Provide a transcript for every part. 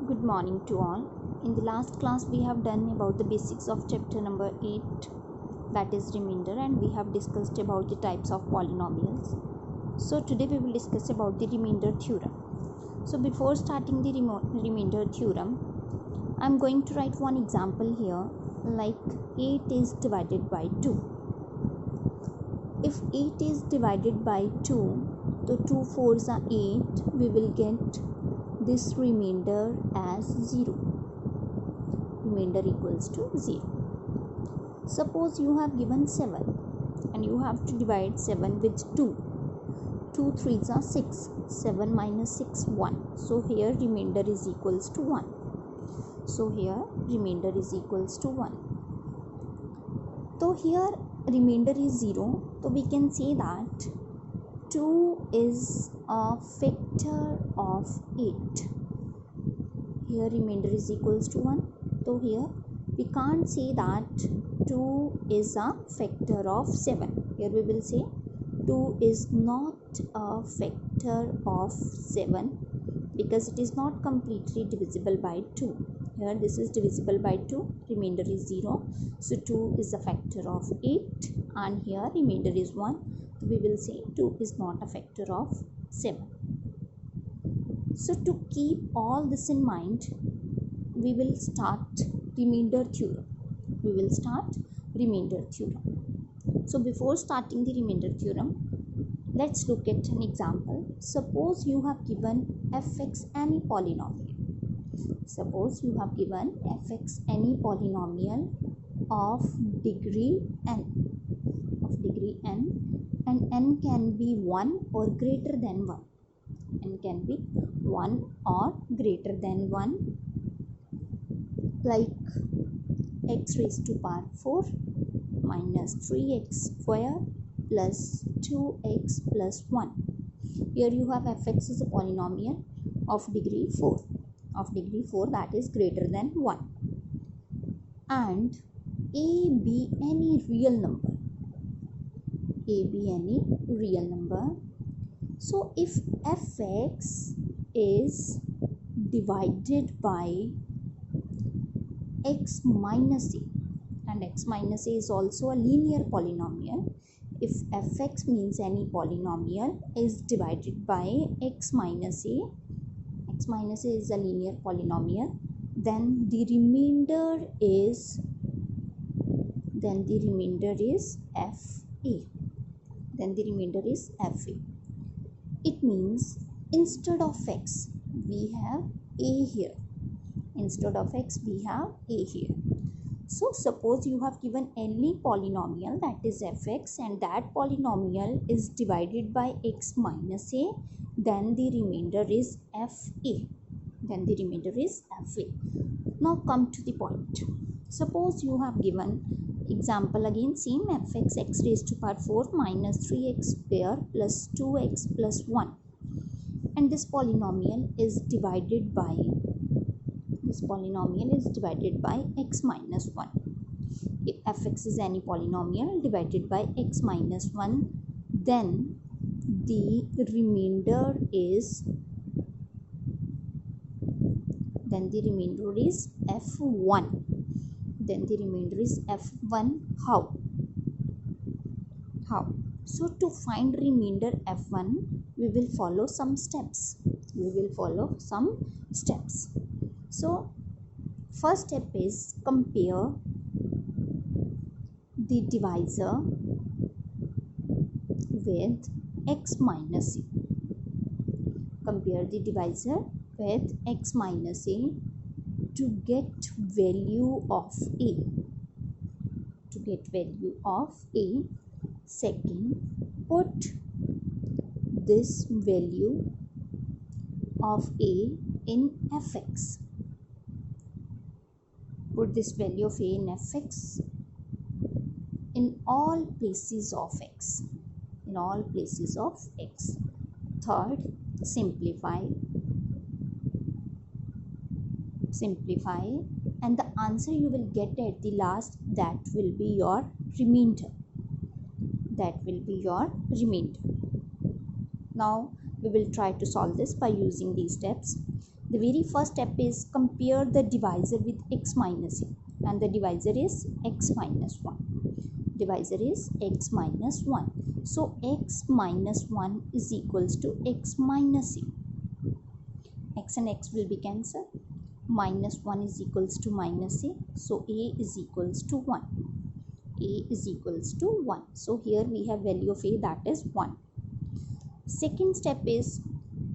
Good morning to all. In the last class we have done about the basics of chapter number 8, that is remainder, and we have discussed about the types of polynomials. So today we will discuss about the remainder theorem. So before starting the remainder theorem, I am going to write one example here, like 8 is divided by 2. If 8 is divided by 2, so 2 4s are 8, we will get this remainder as 0. Remainder equals to 0. Suppose you have given 7 and you have to divide 7 with 2. 2 3s are 6. 7 minus 6, 1. So here remainder is equals to 1. So here remainder is equals to 1. So here remainder is 0. So we can say that 2 is a factor of 8. Here remainder is equals to 1. So here we can't say that 2 is a factor of 7. Here we will say 2 is not a factor of 7 because it is not completely divisible by 2. Here this is divisible by 2, remainder is 0. So 2 is a factor of 8 and here remainder is 1. So we will say 2 is not a factor of 7. So to keep all this in mind, we will start remainder theorem. So before starting the remainder theorem, let's look at an example. Suppose you have given fx any polynomial. Suppose you have given fx any polynomial of degree n, and n can be 1 or greater than 1. N can be 1 or greater than 1, like x raised to power 4 minus 3x square plus 2x plus 1. Here you have fx is a polynomial of degree 4, that is greater than 1, and a be any real number. So if fx is divided by x minus a, and x minus a is also a linear polynomial. If fx means any polynomial is divided by x minus a is a linear polynomial, then the remainder is fa. It means instead of x we have a here. So suppose you have given any polynomial, that is fx, and that polynomial is divided by x minus a, then the remainder is fa. Now come to the point. Suppose you have given example again same fx x raised to power 4 minus 3x square plus 2x plus 1, and this polynomial is divided by x minus 1. If fx is any polynomial divided by x minus 1, then the remainder is f1. How? So to find remainder f1, we will follow some steps. So first step is compare the divisor with x minus a. To get value of a. Second, put this value of a in fx. In all places of x. Third, simplify, and the answer you will get at the last, that will be your remainder. Now we will try to solve this by using these steps. The very first step is compare the divisor with x minus a, and the divisor is x minus 1. Divisor is x minus 1. So x minus 1 is equals to x minus a. X and x will be cancelled. Minus 1 is equals to minus a. So a is equals to 1. A is equals to 1. So here we have value of a, that is 1. Second step is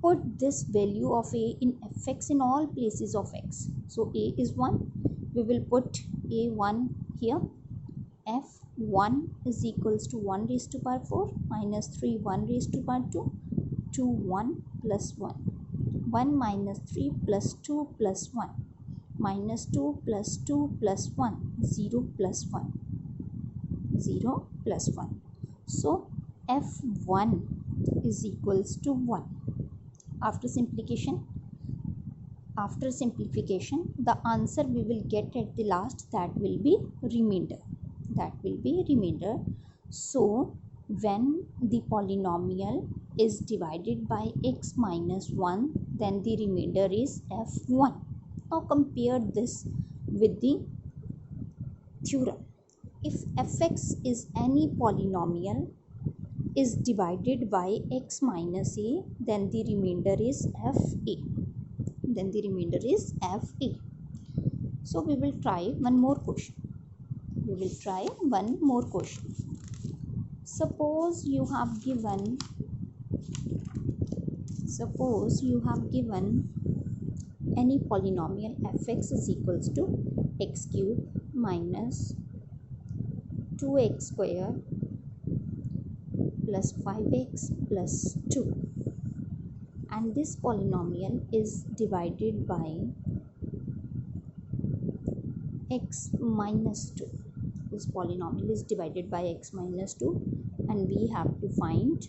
put this value of a in fx in all places of x. So a is 1. We will put a1 here. F1 is equals to 1 raised to power 4 minus 3 1 raised to power 2, 2 1 plus 1. 1 minus 3 plus 2 plus 1, minus 2 plus 2 plus 1, 0 plus 1, 0 plus 1. So F1 is equals to 1. After simplification, the answer we will get at the last, that will be remainder. So when the polynomial is divided by x minus 1, then the remainder is f1. Now compare this with the theorem. If fx is any polynomial is divided by x minus a, then the remainder is fa. So we will try one more question. Suppose you have given any polynomial fx is equals to x cube minus 2x square plus 5x plus 2, and this polynomial is divided by x minus 2. This polynomial is divided by x minus 2, and we have to find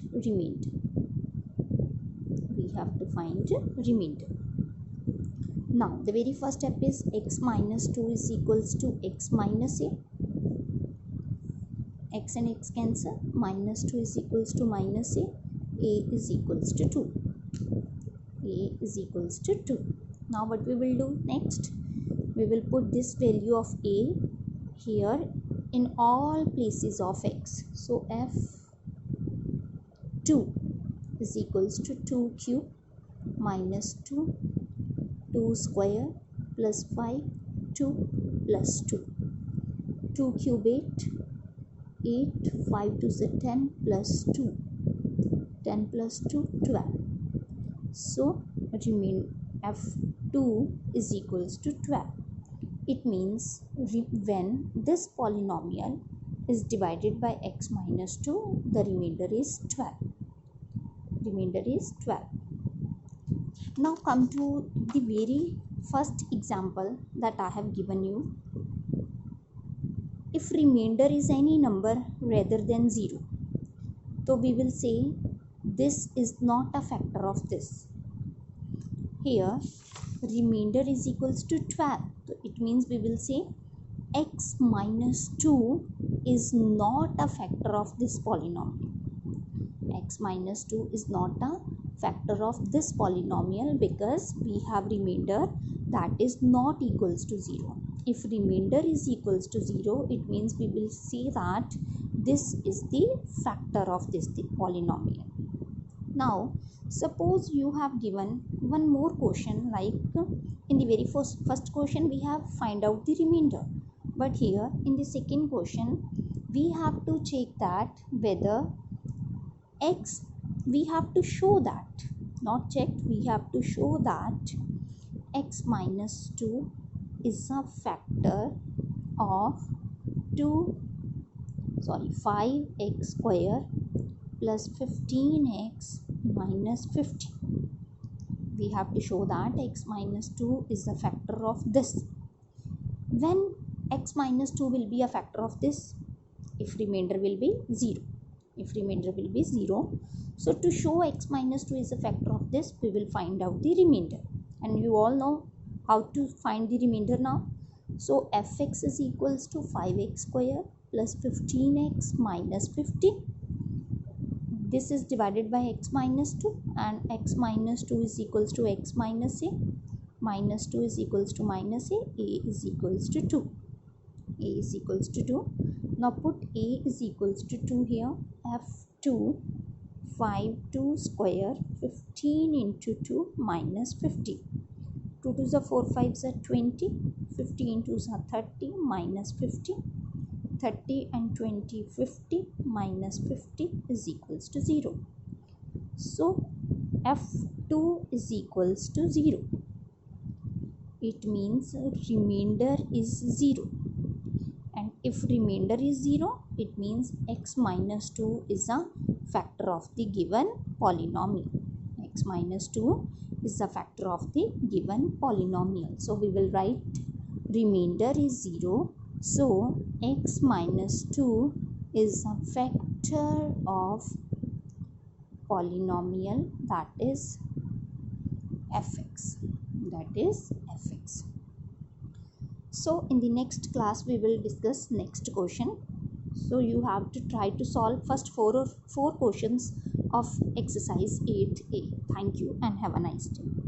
remainder. Now the very first step is x minus 2 is equals to x minus a. X and x cancel. Minus 2 is equals to minus a. A is equals to 2. Now what we will do next? We will put this value of a here in all places of x. So f2 is equals to 2 cube minus 2, 2 square plus 5, 2 plus 2. 2 cube 8, 5 to the 10 plus 2, 10 plus 2, 12. So remain f2 is equals to 12. It means when this polynomial is divided by x minus 2, the remainder is 12. Now come to the very first example that I have given you. If remainder is any number rather than 0, so we will say this is not a factor of this. Here remainder is equals to 12. So it means we will say x minus 2 is not a factor of this polynomial. X minus 2 is not a factor of this polynomial because we have remainder that is not equals to 0. If remainder is equals to 0, it means we will see that this is the factor of this polynomial. Now suppose you have given one more question, like in the very first question we have find out the remainder, but here in the second question we have to check that whether x, we have to show that, not checked, we have to show that x minus 2 is a factor of 5x square plus 15x minus 50. We have to show that x minus 2 is a factor of this. When x minus 2 will be a factor of this? If remainder will be 0. So to show x minus 2 is a factor of this, we will find out the remainder. And you all know how to find the remainder now. So fx is equals to 5x square plus 15x minus 50. This is divided by x minus 2, and x minus 2 is equals to x minus a. minus 2 is equals to minus a is equals to 2. A is equals to 2. Now put a is equals to 2 here. F2, 5 2 square, 15 into 2 minus 50. 2 2s are 4, 5s are 20, 15 2s are 30 minus 50. 30 and 20, 50 minus 50 is equals to 0. So F2 is equals to 0. It means remainder is 0. And if remainder is 0, it means x minus 2 is a factor of the given polynomial. X minus 2 is a factor of the given polynomial. So we will write remainder is 0. So x minus 2 is a factor of polynomial, that is fx. That is fx. So in the next class we will discuss next question. So you have to try to solve first four questions of exercise 8a. Thank you and have a nice day.